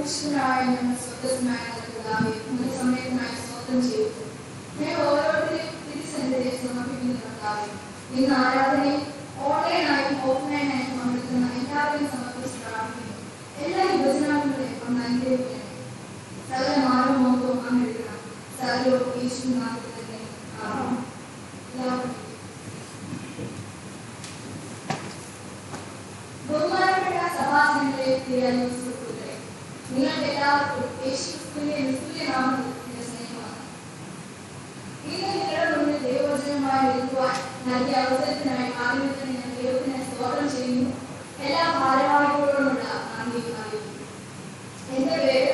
സർവശക്തനായ ഞങ്ങളുടെ സ്വർഗ്ഗസ്ഥനായ പിതാവേ, ഈ സമയത്തിനായി സ്തോത്രം ചെയ്യുന്നു. ഞങ്ങൾ ഓരോരുത്തരെയും തിരിച്ചെന്റെ സമർപ്പിക്കുന്ന കർത്താവേ, ഇന്ന് ആരാധനയും ഓൺലൈനായും ഓഫ്ലൈനായും പങ്കെടുക്കുന്ന എല്ലാവരെയും സമർപ്പിച്ച് പ്രാർത്ഥിക്കുന്നു. എല്ലാ യുവജനാംഗങ്ങളെയും ഒന്ന് അനുഗ്രഹിക്കണം. സകല മാനവും മോഹവും അങ്ങ് എഴുതണം. സകലവും യേശുവിൻ നാമത്തിൽ തന്നെ ആമേൻ. ബഹുമാനപ്പെട്ട സഭാജനങ്ങളെ, സുഹൃത്തുക്കളെ, നിങ്ങൾക്ക് എല്ലാവർക്കും യേശുക്രിസ്തുവിന്റെ നിസ്തുല്യ നാമത്തിൽ എന്റെ സ്നേഹമാണ്. ഇന്ന് നിങ്ങളുടെ മുന്നിൽ ദൈവവചനമായി നിൽക്കുവാൻ നൽകിയ അവസരത്തിനായി ആദ്യം തന്നെ ഞാൻ ദൈവത്തിനെ സ്തോത്രം ചെയ്യുന്നു. എല്ലാ ഭാരവാഹികളോടുമുള്ള നന്ദി അറിയിക്കുന്നു. എന്റെ പേര്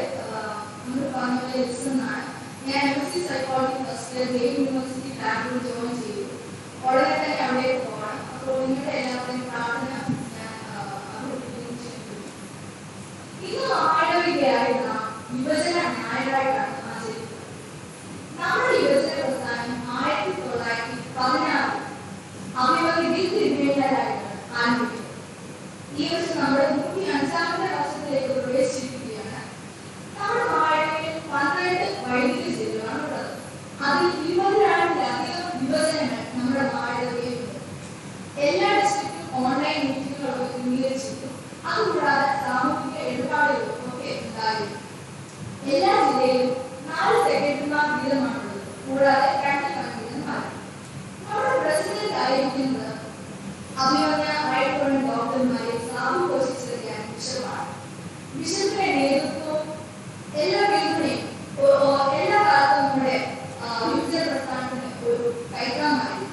നമ്മൾ പറഞ്ഞ ലിസ് എന്നാണ്. ഞാൻ MSc psychology first year daily university Bangalore join ചെയ്തു. ഉടനെ തന്നെ അവിടേക്ക് പോകണം. അപ്പോൾ നിങ്ങളുടെ എല്ലാവരുടെയും പ്രാർത്ഥന ഇന്ന് ആഴവികയായി നാം വിഭജന ഞായറായിട്ടാണ് ആചരിക്കുന്നത്. നമ്മുടെ വിഭജന പ്രസ്ഥാനം 1916 അഭിമതി തിരുമേനിയായിട്ടാണ് ആരംഭിക്കുന്നത്. ഈ വർഷം നമ്മുടെ 105ാമത്തെ വർഷത്തിലേക്ക് പ്രവേശിച്ചിരിക്കുകയാണ്. നമ്മുടെ മാഴവികയിൽ 12 വൈദ്യുതി ജില്ലകളാണ് ഉള്ളത്. അതിൽ 20,000-ലധികം വിഭജനങ്ങൾ നമ്മുടെ മാഴവികയിലുണ്ട്. എല്ലാ ഡിസ്ട്രിക്റ്റും ഓൺലൈൻ മീറ്റിങ്ങുകളൊക്കെ ക്രമീകരിച്ചിട്ടുണ്ട്. അതുകൂടാതെ സാമൂഹിക ഇടപാടുകളും ഒക്കെ ഉണ്ടായിരുന്നു. എല്ലാ ജില്ലയിലും 4 സെക്രട്ടറിമാർ വീതമാണുള്ളത്. കൂടാതെ 2 കൺവീനർമാർ. നമ്മുടെ പ്രസിഡന്റ് ആയിരിക്കുന്നത് അഭിമന്യരായിട്ടുള്ള ഡോക്ടർമാരെ സാബു കോശിച്ചെറിയാൻ ബിഷപ്പാണ്. ബിഷപ്പിന്റെ നേതൃത്വവും എല്ലാ പിന്തുണയും എല്ലാ കാലത്തും നമ്മുടെ വിഭജന പ്രസ്ഥാനത്തിന് ഒരു കൈത്താങ്ങായിരുന്നു.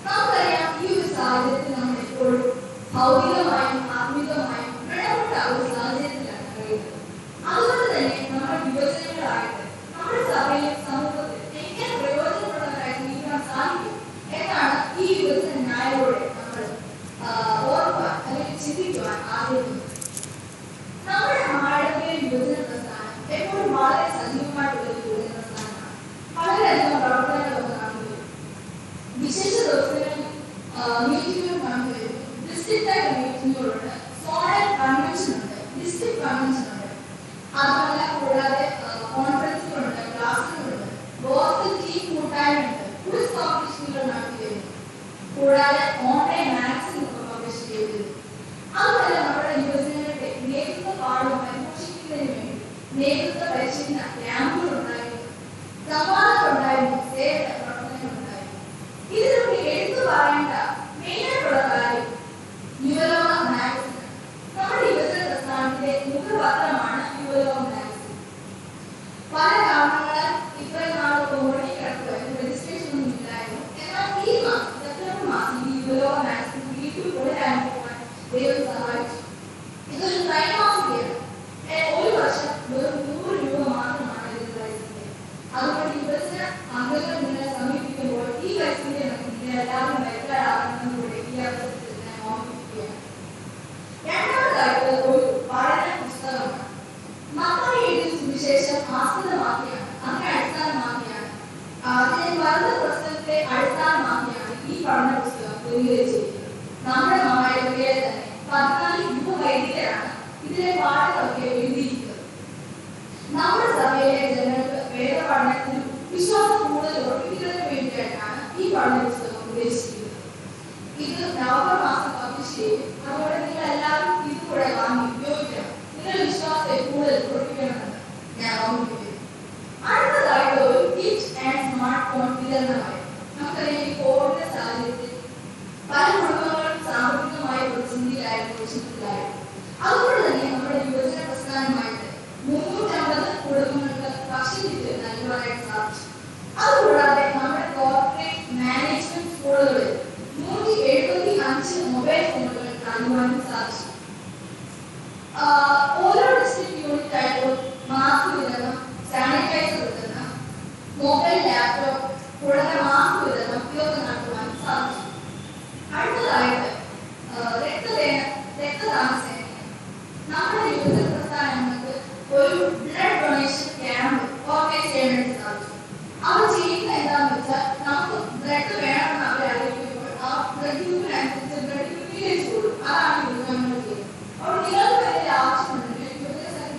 നമുക്കറിയാം, ഈ ഒരു സാഹചര്യത്തിൽ നമ്മൾ എപ്പോഴും ഭൗതികമായും ആത്മീയമായും പ്രണപ്പെട്ട ഒരു സാഹചര്യത്തിലാണ് കഴിയുന്നത്. അതുകൊണ്ട് തന്നെ നമ്മുടെ വിഭജനങ്ങളായിട്ട് നമ്മുടെ സഭയിലും സമൂഹത്തിൽ എങ്ങനെ പ്രയോജനമുള്ളവരായി നീക്കാൻ സാധിക്കും എന്നാണ് ഈ വിഭജന ന്യായത്തോടെ നമ്മൾ ഓർക്കുവാൻ അല്ലെങ്കിൽ ചിന്തിക്കുവാൻ ആഗ്രഹിക്കുന്നത്. നമ്മുടെ മാഴവികയിലെ വിഭജന പ്രസ്ഥാനം എപ്പോഴും വളരെ സജീവമായിട്ടുള്ള ഒരു വിഭജന പ്രസ്ഥാനമാണ്. വളരെയധികം പ്രവർത്തനങ്ങളൊക്കെ നടന്നുവരും. വിശേഷ ദിവസങ്ങളിൽ മീറ്റിങ്ങുകൾ നടന്നുവരും. ഡിസ്ട്രിക്ട് മീറ്റിങ്ങുകളുണ്ട്, സോണൽ കൺവെൻഷൻ ഉണ്ട്, ഡിസ്ട്രിക്ട് കൺവെൻഷൻ ഉണ്ട്. അതുമല്ല കൂടാതെ കോൺഫറൻസുകളുണ്ട്, ക്ലാസുകളുണ്ട്, ബോർഡ് ടീം കൂട്ടായ്മയുണ്ട്, ക്വിസ് കോമ്പറ്റീഷനുകൾ നടത്തി വരുന്നു. കൂടാതെ ഓൺലൈൻ മാഗസിൻ പബ്ലിഷ് ചെയ്തു വരുന്നു. അതുമല്ല നമ്മുടെ യുവജനങ്ങളുടെ നേതൃത്വ പാഠം പരിപോഷിക്കുന്നതിന് വേണ്ടി നേതൃത്വ പരിശീലന ക്യാമ്പുകൾ ഉണ്ടായിരുന്നു, സംവാദങ്ങൾ ഉണ്ടായിരുന്നു, സേവന പ്രവർത്തനങ്ങൾ ഉണ്ടായിരുന്നു. ഇതിലൂടെ എടുത്തു പറയേണ്ട മെയിനായിട്ടുള്ള കാര്യം യുവലോക മാഗസിൻ. നമ്മുടെ യുവജന പ്രസ്ഥാനത്തിന്റെ മുഖപത്രമാണ് യുവലോക മാഗസിൻ. പല കാരണങ്ങളാൽ ഇത്രയും നാളൊക്കെ മുടങ്ങിക്കിടക്കുമായിരുന്നു, രജിസ്ട്രേഷൻ ഒന്നും ഇല്ലായിരുന്നു. എന്നാൽ ഈ മാസം സെപ്റ്റംബർ മാസം ഈ യുവലോക മാഗസിൻ വീട്ടിൽ പുനരാരംഭിക്കാൻ ദൈവം സഹായിച്ചു. ഇതൊരു ത്രൈമാസികയാണ്. ഒരു വർഷം വെറും 100 രൂപ മാത്രമാണ് ഇതിന്റെ പൈസ. അതുകൊണ്ട് യുവജന അംഗങ്ങൾ നിങ്ങളെ സമീപിക്കുമ്പോൾ ഈ പൈസയുടെ നിങ്ങൾ എല്ലാവരും വൈകാരാകുന്നതിലൂടെ ഈ അവസരത്തിൽ ഞാൻ ഓർമ്മിപ്പിക്കുകയാണ്. രണ്ടാമതായിട്ട് ഒരു പഠന പുസ്തകമാണ്. മത്തായി എഴുതിയ സുവിശേഷം ആസ്പദമാക്കിയാണ്, അങ്ങനെ അടിസ്ഥാനമാക്കിയാണ്, അതിനെ വരുന്ന പുസ്തകത്തെ അടിസ്ഥാനമാക്കിയാണ് ഈ പഠന പുസ്തകം ക്രമീകരിച്ചിരിക്കുന്നത്. നമ്മുടെ മാഴവികയിലെ തന്നെ 14 യുവ വൈദികരാണ് ഇതിലെ പാഠങ്ങളൊക്കെ എഴുതിയിരിക്കുന്നത്. നമ്മുടെ സഭയിലെ ജനങ്ങൾക്ക് വേദപഠനത്തിനും വിശ്വാസം കൂടുതൽ ഉറപ്പിക്കുന്നതിന് വേണ്ടിയിട്ടാണ് ഈ പഠന പുസ്തകം ഉദ്ദേശിക്കുന്നത്. ഇത് നവംബർ മാസം പബ്ലിഷ് ചെയ്യും. അതുകൊണ്ട് നിങ്ങൾ എല്ലാവരും ഇത് കൂടെ വാങ്ങി ഉപയോഗിക്കണം. നിങ്ങളുടെ വിശ്വാസത്തെ കൂടുതൽ ഉറപ്പിക്കണമെന്ന് ഞാൻ ഓർമ്മിപ്പിക്കുന്നു. അടുത്തതായിട്ട് ഒരു കിറ്റ് ആൻഡ് സ്മാർട്ട് ഫോൺ വിതരണമായി. നമുക്കറിയാം, ഈ കോവിഡിന്റെ സാഹചര്യത്തിൽ പല കുടുംബങ്ങളും സാമ്പത്തികമായ പ്രതിസന്ധിയിലായിരുന്നു, വിഷമത്തിലായിരുന്നു. അതുകൊണ്ട് തന്നെ നമ്മുടെ യുവജന പ്രസ്ഥാനമായിട്ട് 350 കുടുംബങ്ങൾക്ക് ഭക്ഷ്യക്കിറ്റ് നൽകുവാനായിട്ട് സാധിച്ചു. അതുകൂടാതെ നമ്മുടെ കോർപ്പറേറ്റ് മാനേജ്മെന്റ് സ്കൂളുകളിൽ 175 മൊബൈൽ ഫോണുകൾ നൽകുവാനും സാധിച്ചു. ഓരോ ഡിസ്ട്രിക്ട് യൂണിറ്റ് ആയിട്ട്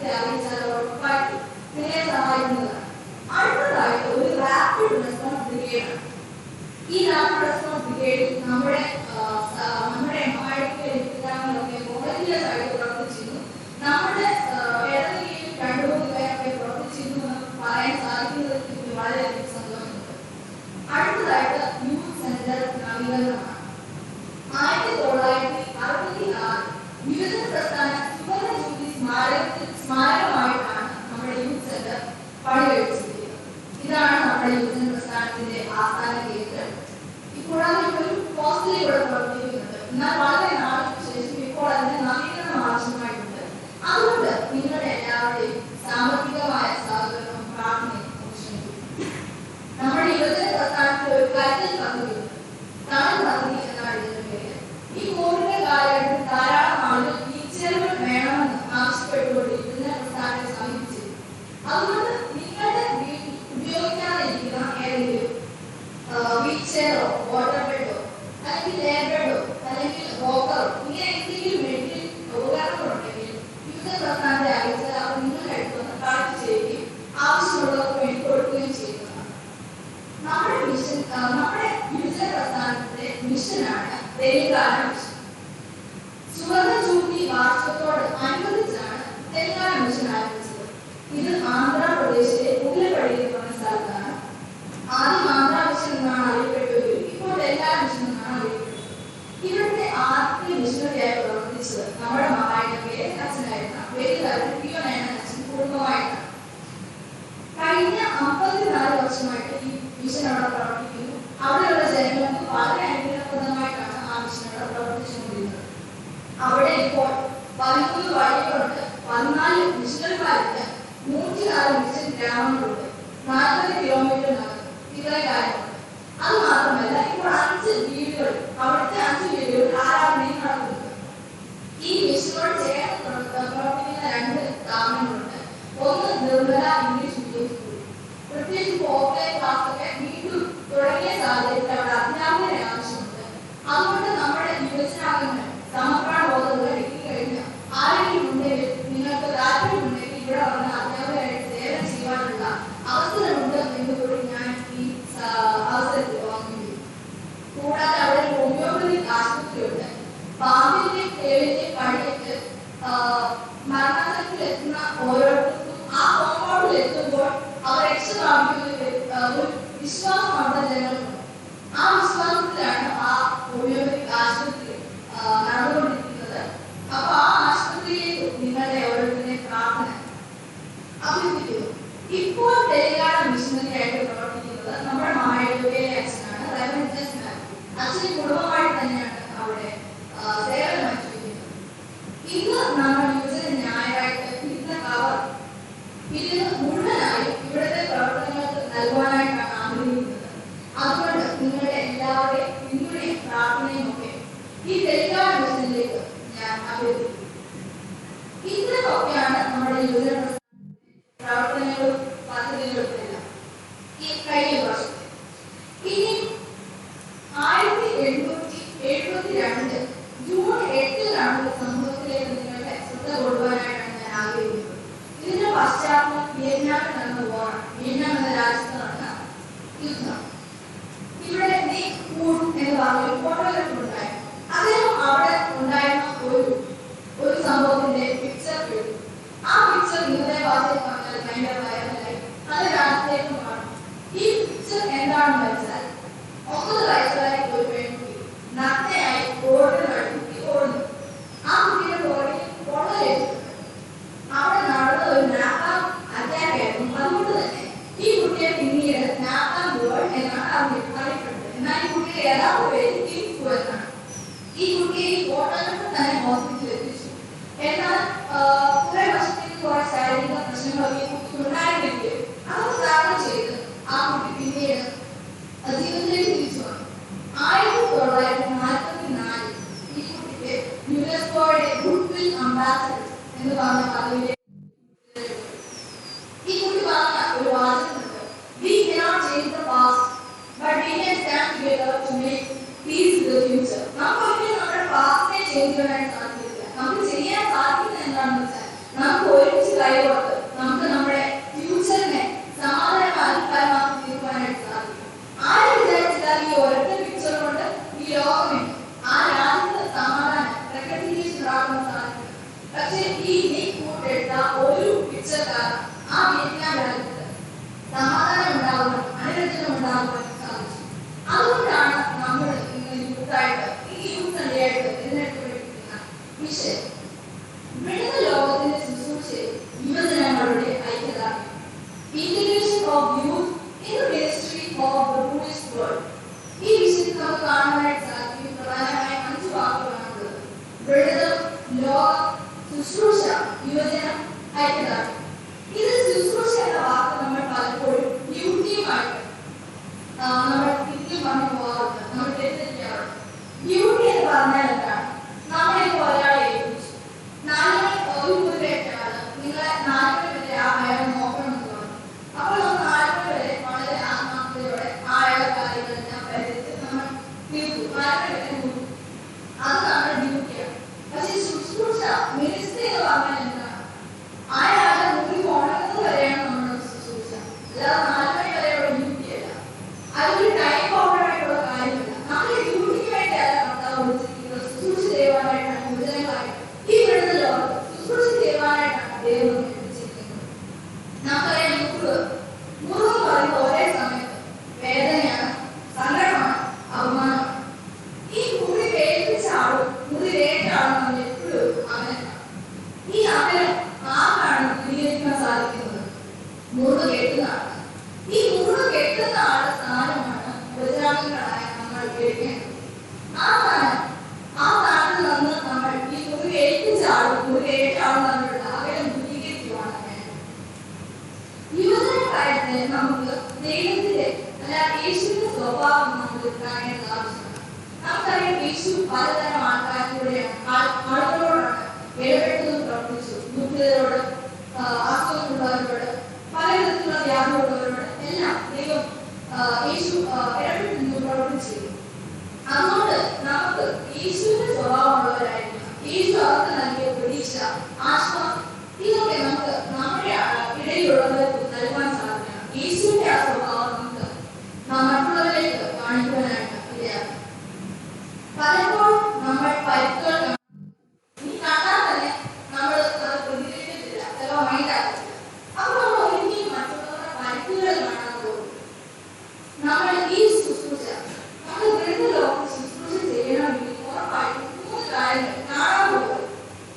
വിവരത്തെ അറിയിച്ചാൽ ഉറപ്പായിട്ടും നിങ്ങളെ സഹായിക്കുന്നതാണ്. അടുത്തതായിട്ട് ഒരു റാപ്പിഡ് റെസ്പോൺസ് ബ്രിഗേഡാണ്. ഈ റാപ്പിഡ് റെസ്പോൺസ് ബ്രിഗേഡിൽ നമ്മുടെ എംപയർലൊക്കെ വോളണ്ടിയേഴ്സ് ആയിട്ട് പ്രവർത്തിച്ചിരുന്നു. നമ്മുടെ ഏതെങ്കിലും 2-3 പേരൊക്കെ പ്രവർത്തിച്ചിരുന്നു എന്ന് പറയാൻ സാധിക്കുന്നത് എനിക്ക് വളരെയധികം സന്തോഷമുണ്ട്. അടുത്തതായിട്ട് യൂത്ത് സെന്റർ നവീകരണമാണ്. 1966 വിഭജന പ്രസ്ഥാന സുവർണ ജൂബിലി സ്മാരകമായിട്ടാണ് നമ്മുടെ യൂത്ത് സെന്റർ പണികഴിച്ചിരിക്കുന്നത്. ഇതാണ് നമ്മുടെ യുവജന പ്രസ്ഥാനത്തിന്റെ ആസ്ഥാന കേന്ദ്രം. കൂടാതെ ഒരു ഹോസ്റ്റലിൽ ഇവിടെ പ്രവർത്തിക്കുന്നുണ്ട്. എന്നാൽ വളരെ നാളുകൾക്ക് ശേഷം ഇപ്പോൾ അതിന് നവീകരണം ആവശ്യമായിട്ടുണ്ട്. അതുകൊണ്ട് നിങ്ങളുടെ എല്ലാവരുടെയും സാമ്പത്തികമായ സഹകരണവും പ്രാർത്ഥനയും ക്ഷണിക്കുന്നു. നമ്മുടെ യുവജന പ്രസ്ഥാനത്തിൽ ഒരു കരുതൽ പദ്ധതിയുണ്ട്. തണൽ പദ്ധതി എന്നാണ് ഇതിന്റെ പേര്. ഈ കോവിഡിന്റെ കാലഘട്ടത്തിൽ ധാരാളം ആളുകൾ വീൽചെയറുകൾ വേണമെന്ന് ആവശ്യപ്പെട്ടുകൊണ്ട് യുവജന പ്രസ്ഥാനത്തെ സമീപിച്ചിരുന്നു. അതുകൊണ്ട് നിങ്ങളുടെ വീട്ടിൽ ഉപയോഗിക്കാതിരിക്കുന്ന ഏതെങ്കിലും വീൽചെയറോ വാട്ടർ ബെഡോ അല്ലെങ്കിൽ എയർ ബെഡോ അല്ലെങ്കിൽ റോക്കറോ ഇങ്ങനെ എന്തെങ്കിലും മെഡിക്കൽ ഉപകരണങ്ങളുണ്ടെങ്കിൽ യുവജന പ്രസ്ഥാനത്തെ അറിയിച്ചാൽ അവർ നിങ്ങളുടെ അടുത്ത് വന്ന് കളക്ട് ചെയ്യുകയും ആവശ്യമുള്ളവർക്ക് വേണ്ടി കൊടുക്കുകയും ചെയ്യുന്നതാണ്. നമ്മുടെ യുവജന പ്രസ്ഥാനത്തിന്റെ മിഷനാണ് തെലങ്കാന മിഷൻ. സുവർണ ജൂബിലി വാർഷികത്തോട് അനുബന്ധിച്ചാണ് തെലങ്കാന മിഷൻ ആരംഭിച്ചത്. ഇത് ആന്ധ്രാപ്രദേശിലെ ഉള്ളപടിയിൽ പറഞ്ഞ സ്ഥലത്താണ്. ആദ്യം ആന്ധ്ര മിഷൻ എന്നാണ് അറിയപ്പെട്ടത്. ഇപ്പോൾ തെലങ്കാന മിഷൻ എന്നാണ് അറിയപ്പെട്ടത്. ഇവിടുത്തെ ആദ്യത്തെ മിഷനറിയായി പ്രവർത്തിച്ചത് നമ്മുടെ മഹായുടെ അച്ഛനായിരുന്ന വേദികാരൻ അച്ഛൻ കുടുംബമായിട്ടാണ്. കഴിഞ്ഞ 54 വർഷമായിട്ട് ഈ മിഷൻ അവിടെ പ്രവർത്തിക്കുന്നു. അവിടെയുള്ള ജനങ്ങൾക്ക് വളരെ അനുഗ്രഹപ്രദമായിട്ടാണ് ആ മിഷൻ അവിടെ പ്രവർത്തിച്ചുകൊണ്ടിരുന്നത്. അവിടെ ഇപ്പോൾ 13 വഴികളുണ്ട്, 14 മിഷനറിമാരുണ്ട്, 104 മിഷൻ ഗ്രാമങ്ങളുണ്ട്, 40 കിലോമീറ്റർ നഗരം. ഇത്രയും കാര്യമുണ്ട്. അത് മാത്രമല്ല, ഇപ്പോൾ 5 വീടുകൾ, അവിടുത്തെ 5 വീടുകളിൽ ആരാധനയും നടക്കുന്നുണ്ട്. ഈ മിഷനോട് ചേർന്ന് പ്രവർത്തിക്കുന്ന 2 സ്ഥാപനങ്ങളുണ്ട്. ഒന്ന് നിർമ്മല ഇംഗ്ലീഷ് മീഡിയം സ്കൂൾ. പ്രത്യേകിച്ച് ഓഫ്ലൈൻ ക്ലാസ്സൊക്കെ വീണ്ടും തുടങ്ങിയ സാഹചര്യത്തിൽ അവിടെ അധ്യാപകരെ ആവശ്യമുണ്ട്. അതുകൊണ്ട് നമ്മുടെ യുവജനാംഗങ്ങൾ സമർപ്പണ ബോധമുള്ള കഴിഞ്ഞ ആരെങ്കിലും ഉണ്ടെങ്കിൽ, നിങ്ങൾക്ക് താല്പര്യമുണ്ടെങ്കിൽ ഇവിടെ വന്ന് അധ്യാപകരായിട്ട് സേവനം ചെയ്യുവാനുള്ള അവസരമുണ്ട് എന്ന് കൂടി ഞാൻ ഈ അവസരത്തിൽ ഓർമ്മിപ്പിക്കുന്നു. കൂടാതെ അവിടെ ഹോമിയോപ്പതിക് ആശുപത്രിയുണ്ട്. പാമ്പിന്റെ തേളിന്റെ കടിയേറ്റ് മരണത്തിലെത്തുന്ന ഓരോരുത്തർക്കും ആ കോമ്പൗണ്ടിൽ എത്തുമ്പോൾ അവർ രക്ഷപ്രാപിക്കുന്ന ഒരു വിശ്വാസം അവിടെ ജനങ്ങളുണ്ട്. ആ വിശ്വാസത്തിലാണ് ആ ഹോമിയോപ്പതിക് ആശുപത്രി നടന്നുകൊണ്ടിരിക്കുന്നത്. അപ്പൊ ആ ആശുപത്രിയിലേക്ക് നിങ്ങളുടെ ഓരോരുത്തരുടെയും പ്രാർത്ഥന അഭ്യർത്ഥിക്കുന്നു. ഇപ്പോൾ തെലങ്കാന മിഷനറിയായിട്ട് പ്രവർത്തിക്കുന്നത് നമ്മുടെ മഹായുടെ അച്ഛനാണ്, റവറൻഡ് അച്ഛനാണ്. അച്ഛന് കുടുംബമായിട്ട് തന്നെയാണ് അവിടെ സേവനം അനുഷ്ഠിക്കുന്നത്. ഇന്ന് നമ്മൾ യുവജന ഞായറായിട്ട് ഇന്ന് കവർ ഇതിന് മുഴുവനായും ഇവിടുത്തെ പ്രവർത്തനങ്ങൾക്ക് നൽകുവാനായിട്ടാണ് ആഗ്രഹിക്കുന്നത്. അതുകൊണ്ട് നിങ്ങളുടെ എല്ലാവരുടെയും പിന്തുണയും പ്രാർത്ഥനയും ഒക്കെ ഈ തെലങ്കാന മിഷനിലേക്ക് ഞാൻ അഭ്യർത്ഥിക്കുന്നു. ഇത്രയൊക്കെയാണ് നമ്മുടെ യുവജന പ്രവർത്തനങ്ങളും പദ്ധതികളും എല്ലാം ഈ കഴിഞ്ഞ വർഷത്തെ. ഇനി 1872 ജൂൺ 8-ലാണ് സംഭവത്തിലേക്ക് നിങ്ങളുടെ ശ്രദ്ധ കൊണ്ടുപോകാനായിട്ടാണ് ഞാൻ ആഗ്രഹിക്കുന്നത്. ഇതിന്റെ പശ്ചാത്തലം വിയറ്റ്നാമിൽ നടന്ന വാറാണ്. വിയറ്റ്നാം എന്ന രാജ്യത്ത് നടന്ന യുദ്ധം. ഇവിടെ നിക് വൂഡ് എന്ന് പറഞ്ഞ ഒരു ഫോട്ടോഗ്രാഫർ ഉണ്ടായിരുന്നു. അദ്ദേഹം അവിടെ ഉണ്ടായിരുന്ന ഒരു സംഭവത്തിന്റെ പിക്ചർ എടുത്തു. ആ പിക്ചർ ഇന്നത്തെ ഭാഷയിൽ പറഞ്ഞാൽ ഭയങ്കര വൈറലായി അത് രാജ്യത്തേക്ക് മാറും. ഈ പിക്ചർ എന്താണെന്ന് വെച്ചാൽ 9 വയസ്സുകാരി ഒരു പെൺകുട്ടി നഗ്നയായി റോഡിൽ വഴി ഓടുന്നു. ആ കുട്ടിയുടെ പുറകിൽ പൊള്ളലേറ്റിട്ടുണ്ട്. അവിടെ നടന്ന ഒരു നാപ്പാം അറ്റാക്കായിരുന്നു. അതുകൊണ്ട് തന്നെ ഈ കുട്ടിയെ പിന്നീട് നാപ്പാം ഗേൾ എന്നാണ് അറിയപ്പെട്ടത്. എന്നാൽ ഈ കുട്ടിയുടെ യഥാർത്ഥ പേര് കിംസു എന്നാണ്. ഈ കുട്ടിയെ ഈ ഫോട്ടോഗ്രാഫർ തന്നെ ഹോസ്പിറ്റലിൽ എത്തിച്ചു. എന്നാൽ കുറെ വർഷത്തേക്ക് കുറെ ശാരീരിക പ്രശ്നങ്ങളൊക്കെ ഉണ്ടായിരുന്നെങ്കിൽ അതൊക്കെ തരണം ചെയ്ത് ആ കുട്ടി പിന്നീട് ജീവിതത്തിലേക്ക് തിരിച്ചു വന്നു. 1944 ഈ കുട്ടിക്ക് യുനെസ്കോയുടെ ഗുഡ്വിൽ അംബാസഡർ എന്ന് പറഞ്ഞ പദവിയിലേക്ക് ഈ കുട്ടി പറഞ്ഞ ഒരു വാചകമുണ്ട്. We cannot change the past, but we can stand together to make peace with the future. നമുക്ക് നമ്മുടെ പാസ്റ്റിനെ ചേഞ്ച് ചെയ്യാനായിട്ട് സാധിക്കില്ല. നമുക്ക് ചെയ്യാൻ സാധിക്കുന്നത് എന്താണെന്ന് വെച്ചാൽ നമുക്ക് ഒരുമിച്ച് കൈ എന്താണ്? ഇത് ശുശ്രൂഷ എന്ന വാക്ക് നമ്മൾ പലപ്പോഴും ഡ്യൂട്ടിയുമായിട്ട് നമ്മൾ തിരിഞ്ഞു പറഞ്ഞു പോകാറുണ്ട്, നമ്മൾ തെറ്റിദ്ധരിക്കാറുണ്ട്. ഡ്യൂട്ടി എന്ന് പറഞ്ഞാൽ എന്താണ്? നമ്മളെ ഒരാളെ ഏൽപ്പിച്ചു, 4 മണി ഒരു മുറിവേറ്റാണ് നിങ്ങളെ 4 മണി വരെ ആ അയാളെ നോക്കണമെന്ന് പറഞ്ഞു. അപ്പോൾ നമ്മൾ 4 മണി വരെ വളരെ ആത്മാർത്ഥതയോടെ ആ അയാളെ കാര്യങ്ങളെല്ലാം പരിഹരിച്ച് നമ്മൾ തീർത്തു, 4 മണി വരെ നോക്കും. അത് നമ്മുടെ ഡ്യൂട്ടിയാണ്. പക്ഷെ ശുശ്രൂഷ, മിനിസ്ട്രി എന്ന് പറഞ്ഞാൽ എന്താണ്? അയാളുടെ മുറി ഉണങ്ങുന്നത് വരെയാണ് നമ്മുടെ ശുശ്രൂഷ, അല്ലാതെ 4 മണി വരെയുള്ള ഡ്യൂട്ടിയല്ല. അതൊരു ടൈം ബൗണ്ടഡായിട്ടുള്ള കാര്യമല്ല. നമ്മൾ ഡ്യൂട്ടിക്ക് വേണ്ടിയല്ല കർത്താവ് വിളിച്ചിരിക്കുന്നത്, ശുശ്രൂഷ ചെയ്യുവാനായിട്ടാണ്. യുവജനങ്ങളായിട്ട് ഈ വിടുന്ന ലോകത്ത് ശുശ്രൂഷ ചെയ്യുവാനായിട്ടാണ് ദൈവം വിളിച്ചിരിക്കുന്നത്. നമുക്കറിയാം, മുറിവ് പറയുമ്പോൾ ഒരേ സമയത്ത് വേദനയാണ്, സങ്കടമാണ്, അപമാനമാണ്. ഈ മുറി വേൽപ്പിച്ച ആളും മുറി വേറ്റ ആളും നമ്മൾ എപ്പോഴും അകലാണ്. ഈ അകലം ആർക്കാണ് ദൂരീകരിക്കാൻ സാധിക്കുന്നത്? മുറിവ് കേട്ടുന്ന ആളാണ്. ഈ മുറിവ് കെട്ടുന്ന ആളുടെ സ്ഥാനമാണ് യുവജനാംഗങ്ങളായ നമ്മൾ കേൾക്കേണ്ടത്. ആ സ്ഥാനത്ത് നിന്ന് നമ്മൾ ഈ മുറിവ് ഏൽപ്പിച്ച ആളും മുറിവ് ഏറ്റ ആളും തമ്മിലുള്ള അകലം ദൂരീകരിക്കുവാണ് വേണ്ടത്. യുവജനക്കാര്യത്തിൽ നമുക്ക് ദൈവത്തിന്റെ അല്ല യേശുവിന്റെ സ്വഭാവം നമുക്ക് കാണേണ്ടത് ആവശ്യമാണ്. നമുക്കറിയാം, യേശു പലതരം ആളുകളോടാണ് ഇടപെട്ടതും പ്രവർത്തിച്ചു. ദുഃഖിതരോട്, അസുഖമുള്ളവരോട്, പല വിധത്തിലുള്ള വ്യാധിയുള്ളവരോട് എല്ലാം ദൈവം യേശു ഇടപെട്ടു പ്രവർത്തിച്ചു. അതുകൊണ്ട് നമുക്ക് യേശുവിന്റെ സ്വഭാവമുള്ളവരായിരിക്കണം. യേശു അവർക്ക് നൽകിയ പ്രതീക്ഷ, ആശ്വാസം, ഇതൊക്കെ നമുക്ക് നമ്മുടെ ഇടയിലുള്ളവർക്ക് നൽകാൻ സാധിക്കണം. യേശുവിന്റെ ആ സ്വഭാവം നമുക്ക് മറ്റുള്ളവരിലേക്ക് കാണിക്കുവാനായിട്ട് ഇടയാക്കണം. പലപ്പോഴും നമ്മൾ പരിക്കുകൾ കണ്ടാൽ തന്നെ നമ്മൾ അത് പ്രതികരിക്കത്തില്ല, ചിലപ്പോൾ മൈൻഡാക്കത്തില്ല. അപ്പോൾ നമ്മൾ ഒരിക്കലും മറ്റുള്ളവരുടെ പരിക്കുകൾ കാണാൻ പോകും. നമ്മൾ ഈ ശുശ്രൂഷ, നമ്മൾ വൃദ്ധ ലോകത്ത് ശുശ്രൂഷ ചെയ്യണമെങ്കിൽ ഉറപ്പായിട്ടും 3 കാര്യങ്ങൾ കാണാൻ പോകും.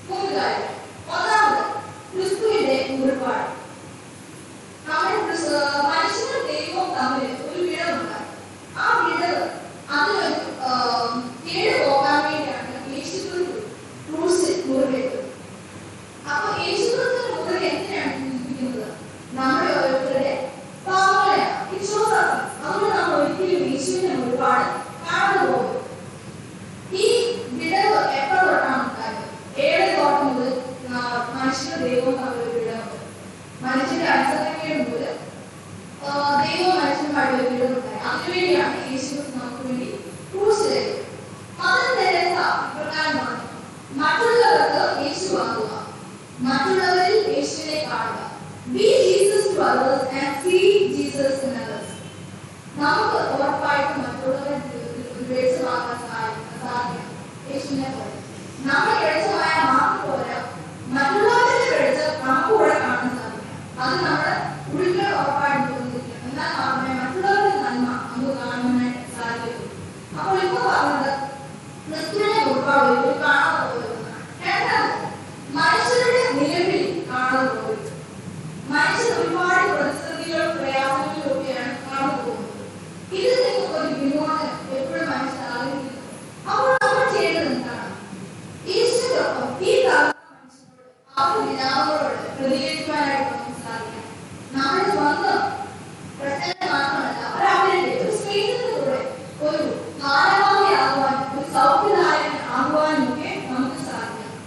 3 കാര്യങ്ങൾ. ഒന്നാമത്, ക്രിസ്തുവിന്റെ മുറിപ്പാട്. മനുഷ്യനും ദൈവവും തമ്മിൽ ഒരു വിടവുണ്ട്. ആ വിടവ് അതിനൊരു കേട് പോകാൻ വേണ്ടിയാണ് യേശു ക്രൂശിൽ മുറിവേറ്റത്. അപ്പൊ യേശുക്രിസ്തുവിന്റെ മുറിവ് എന്തിനാണ് സൂചിപ്പിക്കുന്നത്? നമ്മുടെ ഓരോരുത്തരുടെ പാവങ്ങളെയാണ്, വിശ്വാസം. അതുകൊണ്ട് നമ്മൾ ഒരിക്കലും യേശുവിന്റെ മുറിപ്പാട് കാണാതെ പോകും. ഈ വിടവ് എപ്പോൾ തൊട്ടാണ് ഉണ്ടായത്? ഏഴ് തോട്ടം മുതൽ മനുഷ്യനും ദൈവവും തമ്മിൽ ഒരു വിടവുണ്ട്. മനുഷ്യന്റെ അനുസരണക്കേട് മൂലം ദൈവവും മനുഷ്യനുമായിട്ട് ഒരു വിടവുണ്ടായി. അതിനുവേണ്ടിയാണ് യേശുക്രിസ്തു നമുക്ക് വേണ്ടി ക്രൂശിലേത്. മദർ തെരേസ ഇപ്രകാരം പറഞ്ഞു: മറ്റുള്ളവർക്ക് യേശു ആകുക, മറ്റുള്ളവരിൽ യേശുവിനെ കാണുക. Be Jesus to others and see Jesus in others. നമുക്ക് ഉറപ്പായിട്ടും മറ്റുള്ളവരെ വെളിച്ചമാക്കാൻ സാധിക്കണം. യേശുവിനെ പോലെ നമ്മൾ വെളിച്ചമായ മാത്രം പോരാ, മറ്റുള്ളവരുടെ വെളിച്ചം നമുക്ക് കൂടെ കാണാൻ സാധിക്കണം. അത് നമ്മുടെ ഉള്ളിൽ ഉറപ്പായിട്ടും തോന്നിയിരിക്കണം. എന്നാൽ മാത്രമേ മറ്റുള്ളവരുടെ നന്മ നമുക്ക് കാണുവാനായിട്ട് സാധിക്കൂ. അപ്പോൾ ഇപ്പൊ പറഞ്ഞത് ക്രിസ്തുവിനെ ഉൾപ്പാട് ഒരു കാണാതെ പോരുന്നതാണ്. രണ്ടാമത്, മനുഷ്യരുടെ നിലവിൽ കാണാതെ പോരുന്നത്. മനുഷ്യർ ഒരുപാട് പ്രതിസന്ധികളും പ്രയാസങ്ങളിലും ഒക്കെയാണ് കാണാതെ പോകുന്നത്. ഇതിൽ നിങ്ങൾക്ക് ഒരു വിമോചനം എപ്പോഴും മനുഷ്യർ ആഗ്രഹിക്കുന്നു. അപ്പോൾ നമ്മൾ ചെയ്യേണ്ടത് എന്താണ്? ഈശ്വരൊപ്പം ഈ മനുഷ്യരോട്, അവരുടെ വിലാപങ്ങളോട് പ്രതികരിക്കുവാനായിട്ട് നമുക്ക് സാധിക്കണം. നമ്മുടെ സ്വന്തം പ്രശ്നങ്ങൾ മാത്രമല്ല, അവരവരുടെ ഒരു സ്നേഹത്തിലൂടെ ഒരു ഭാരവാഹിയാകുവാനും ഒരു സൗഖ്യദായകൻ ആകുവാനും ഒക്കെ നമുക്ക് സാധിക്കണം.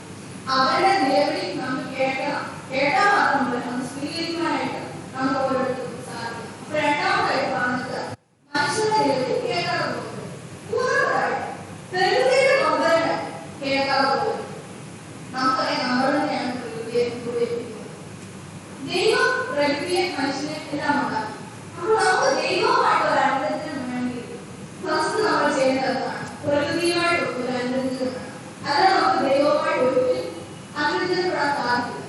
അവരുടെ നിലവിളി നമ്മൾ കേട്ടാൽ മാത്രമല്ല, നമുക്ക് സ്വീകരിക്കുവാനായിട്ട് നമുക്ക് ഓരോരുത്തർക്കും സാധിക്കും. അപ്പൊ രണ്ടാമതായിട്ട് പറഞ്ഞത് മനുഷ്യരുടെ നിലവിളി കേൾക്കാതെ പോകുന്നത്. മൂന്നാമതായിട്ട് പ്രകൃതിയുടെ നൊമ്പരങ്ങൾ കേൾക്കാതെ പോകുന്നത്. നമുക്കറിയാം, നമ്മൾ തന്നെയാണ് പ്രകൃതിയെ ഉപയോഗിക്കുന്നത്. ദൈവം പ്രകൃതിയെ മനുഷ്യനെ എല്ലാം ഉണ്ടാക്കി. അപ്പോൾ നമുക്ക് ദൈവവുമായിട്ട് ഒരു അനുബന്ധം വേണമെങ്കിൽ ഫസ്റ്റ് നമ്മൾ ചെയ്യേണ്ടതാണ് പ്രകൃതിയുമായിട്ട് ഒരു അനുബന്ധം വേണം. അല്ല നമുക്ക് ദൈവവുമായിട്ട് ഒരിക്കലും അനുബന്ധപ്പെടാൻ സാധിക്കില്ല.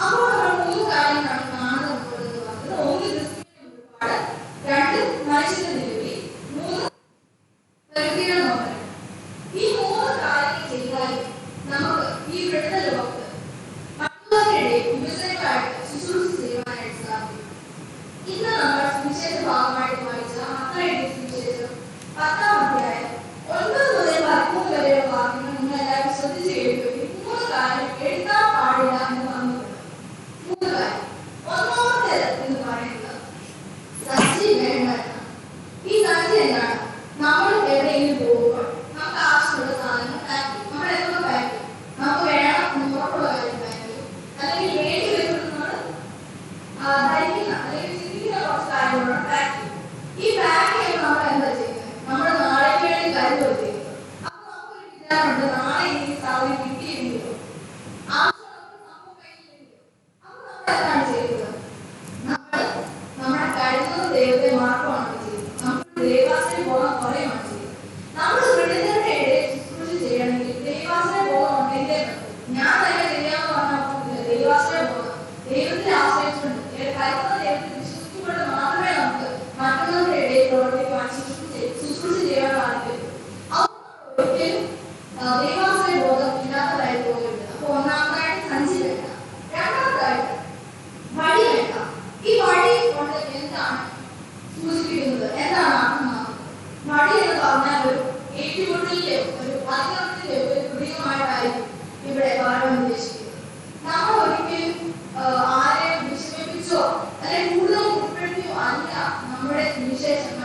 അപ്പോൾ നമ്മൾ 3 കാര്യങ്ങളാണ് കാണാതെ പോകുന്നത് പറഞ്ഞത്. 1 ക്രിസ്തുവിന്റെ ഒരുപാട്, 2 മനുഷ്യന്റെ നിലവിളി, 3 പ്രകൃതിയുടെ നോക്കണം. ഈ 3 കാര്യങ്ങൾ ചെയ്താൽ നമുക്ക് ഈ വിടുന്ന ലോകത്ത് മറ്റുള്ളവരുടെ വിഭജനങ്ങളായിട്ട് ശുശ്രൂഷ ചെയ്യുവാനായിട്ട് സാധിക്കും. ഇന്ന് നമ്മൾ സുവിശേഷ ഭാഗമായിട്ട് വായിച്ച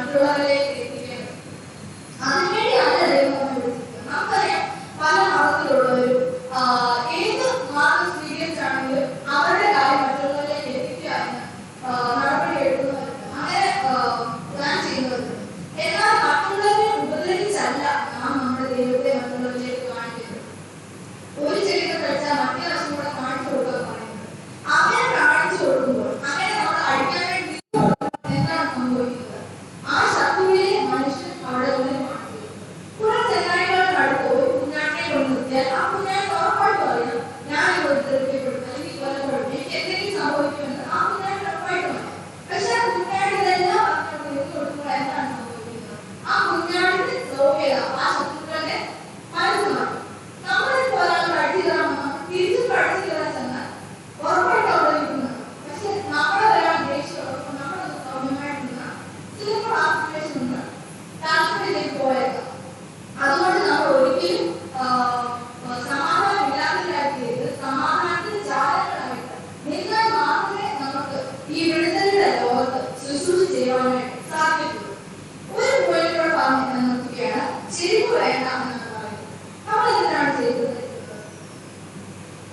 മറ്റുള്ളവരിലേക്ക് എത്തിക്കേണ്ടത്. അതിനുവേണ്ടിയാണ് ദൈവം നമ്മെ വിളിച്ചിരിക്കുന്നത്. നമുക്കറിയാം പല മതത്തിലുള്ളവരും ഏത് മാർഗം സ്വീകരിച്ചാണെങ്കിലും അവരുടെ കാര്യം മറ്റുള്ളവരിലേക്ക് എത്തിക്കുക എന്ന് നടപടി എടുക്കുന്നവരുണ്ട്, അങ്ങനെ പ്ലാൻ ചെയ്യുന്നവരുണ്ട്. എന്നാൽ മറ്റുള്ളവരെ ഉപദ്രവിച്ചല്ല നാം നമ്മുടെ ദൈവത്തെ മറ്റുള്ളവരിലേക്ക് കാണിക്കുന്നത്. ഒരു ചെടിക്ക് കഴിച്ചാൽ മറ്റേ വശം കൂടെ കാണിച്ചു കൊടുക്കുക പറയുന്നത്. അങ്ങനെ കാണിച്ചു കൊടുക്കുമ്പോൾ അങ്ങനെ നമ്മൾ അടിക്കാൻ വേണ്ടി എന്താണ് സംഭവിക്കുന്നത്? ആ ശത്രുവിനെ മനുഷ്യൻ അവിടെ നിന്ന് മാറ്റി. കുറെ ചെന്നായികളുടെ അടുത്ത് ഒരു കുഞ്ഞാട്ടിനെ കൊണ്ട് നിർത്തിയാൽ ആ കുഞ്ഞാൻ ഉറപ്പായിട്ട് അറിയാം ഞാൻ ഉപദ്രവിക്കപ്പെടും അല്ലെങ്കിൽ കൊല്ലപ്പെടും, എനിക്ക് എന്തെങ്കിലും സംഭവിക്കുമെന്ന് ആ കുഞ്ഞാൻ ഉറപ്പായിട്ട് അറിയാം. പക്ഷെ ആ കുഞ്ഞാടി ഇതെല്ലാം പറഞ്ഞു കൊടുക്കുമ്പോൾ എന്താണ് സംഭവിക്കുന്നത്? ആ കുഞ്ഞാടിന്റെ സൗമ്യത ആ ശത്രുക്കളുടെ മനസ്സ് മാറ്റും. നമ്മളിപ്പോ ഒരാൾ അടിച്ചു തരാൻ തിരിച്ചു പഠിച്ചു തരാൻ ചെന്നാൽ ഉറപ്പായിട്ട് അവിടെ നിൽക്കുന്നതാണ്. പക്ഷെ നമ്മളെ ഒരാൾ ദേഷ്യം നമ്മളത് സൗമ്യമായിട്ട് നിന്നാൽ ചിലപ്പോൾ ആ സിറ്റുവേഷൻ ഉണ്ട് താല്പര്യത്തിലേക്ക് പോയേക്കാം. അതുകൊണ്ട് നമ്മൾ ഒരിക്കലും സമാധാനം ഇല്ലാത്തവരാക്കിയത് സമാധാനത്തിന് ചാരങ്ങളായിട്ട് നിന്നാൽ മാത്രമേ നമുക്ക് ഈ വിടുതലിന്റെ ലോകത്ത് ശുശ്രൂഷ ചെയ്യുവാനായിട്ട് സാധിക്കുള്ളൂ. ഒരു പോയിന്റോട് പറഞ്ഞ് നിർത്തുകയാണ്, ചെരിവ് വേണ്ട എന്നാണ് പറയുന്നത്. നമ്മൾ എന്തിനാണ് ചെയ്തത്?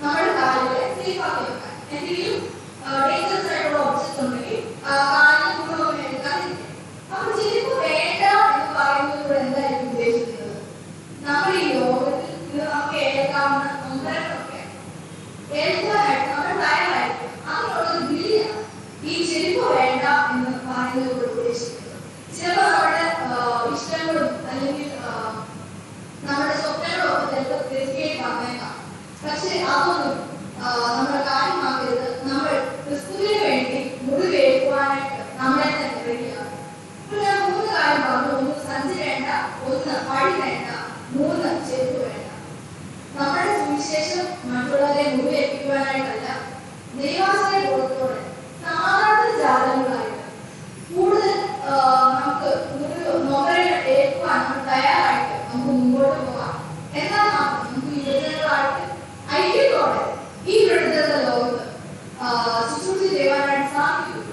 നമ്മുടെ കാലുകളെ സേഫ് ആക്കി വെക്കാൻ. എന്തെങ്കിലും ഡേഞ്ചറസ് ആയിട്ടുള്ള ഓപ്ഷൻസ് ഉണ്ടെങ്കിൽ കാലിന് ഗുണമൊക്കെ എടുക്കാതിരിക്കും. അപ്പൊ ചെരുപ്പ് വേണ്ട എന്ന് പറയുന്നതിലൂടെ എന്തായിരിക്കും ഉദ്ദേശിക്കുന്നത്? നമ്മൾ ഈ ലോകത്തിൽ ഇത് നമുക്ക് ഏൽക്കാവുന്ന നൊമ്പരങ്ങളൊക്കെ ഏൽക്കാനായിട്ട് നമ്മൾ തയ്യാറായിരിക്കും. അതിനുള്ളൊരു വിളിയാണ് ഈ ചെരുപ്പ് വേണ്ട എന്ന് പറയുന്നതിലൂടെ ഉദ്ദേശിക്കുന്നത്. ചിലപ്പോൾ നമ്മുടെ ഇഷ്ടങ്ങളും അല്ലെങ്കിൽ നമ്മുടെ സ്വപ്നങ്ങളും ഒക്കെ ചിലപ്പോൾ തെറ്റിയേക്ക് വന്നേക്കാം. പക്ഷെ അതൊന്നും നമ്മുടെ കാര്യമാക്കരുത്. നമ്മൾ ക്രിസ്തുവിന് വേണ്ടി മുറിവേൽക്കുവാനായിട്ട് നമ്മളെ തന്നെ റെഡിയാണ്. ഇപ്പോൾ ഞാൻ 3 കാര്യം പറഞ്ഞു. 1 സഞ്ചി വേണ്ട, 1 പടി വേണ്ട, 3 ചെരുപ്പ് വേണ്ട. നമ്മുടെ സുവിശേഷം മറ്റുള്ളവരെ മുറിവേൽപ്പിക്കുവാനായിട്ടല്ല, ദൈവാശ്രയ ബോധത്തോടെ സമാധാനത്തിന് ജാതങ്ങളായിട്ട് കൂടുതൽ നമുക്ക് നോക്കലുകൾ ഏൽക്കുവാൻ നമ്മൾ തയ്യാറായിട്ട് നമുക്ക് മുമ്പോട്ട് പോകാം. എന്നാൽ മാത്രം നമുക്ക് യുവജനങ്ങളായിട്ട് ഐക്യത്തോടെ ഈ വിടുതലുടെ ലോകത്ത് ശുശ്രൂഷ ചെയ്യുവാനായിട്ട് സാധിക്കും.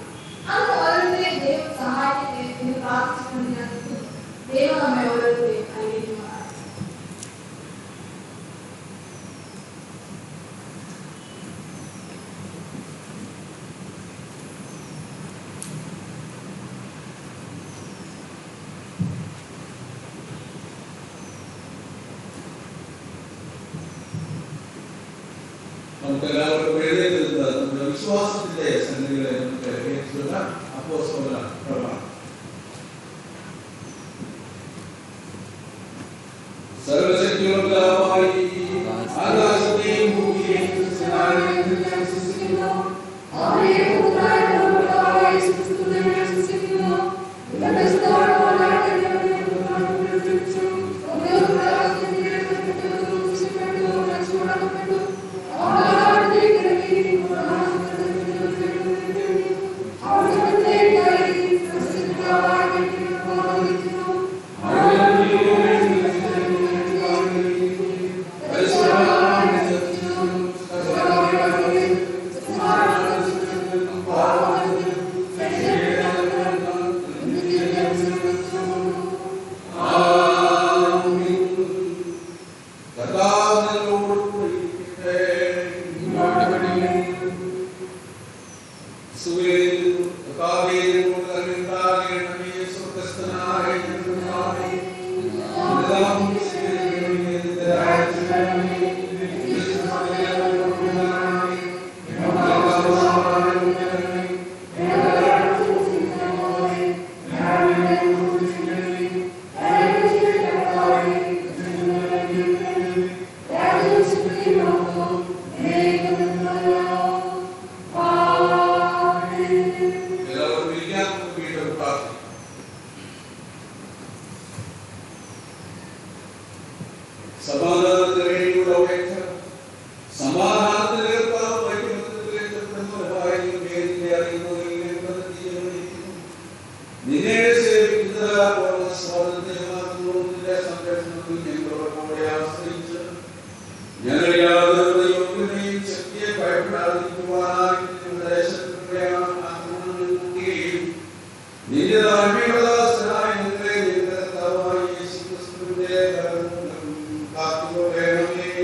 അത് ഓരോരുത്തരെയും ദൈവം സഹായിക്കട്ടെ എന്ന് പ്രാർത്ഥിച്ചുകൊണ്ട് ഞാൻ നിൽക്കുന്നു. ദൈവം നമ്മെ ഓരോരുത്തരെയും അനുഗ്രഹിക്കുമാറാകട്ടെ. നമുക്ക് എല്ലാവർക്കും എഴുന്നേറ്റ് നമ്മുടെ വിശ്വാസത്തിന്റെ സംഗതികളെ നമുക്ക് അപ്പോസ്തല പ്രമാണം. സർവശക്തിയുള്ള ആകാശത്തെയും ഭൂമിയെയും കാത്തുകൊള്ളണമേ.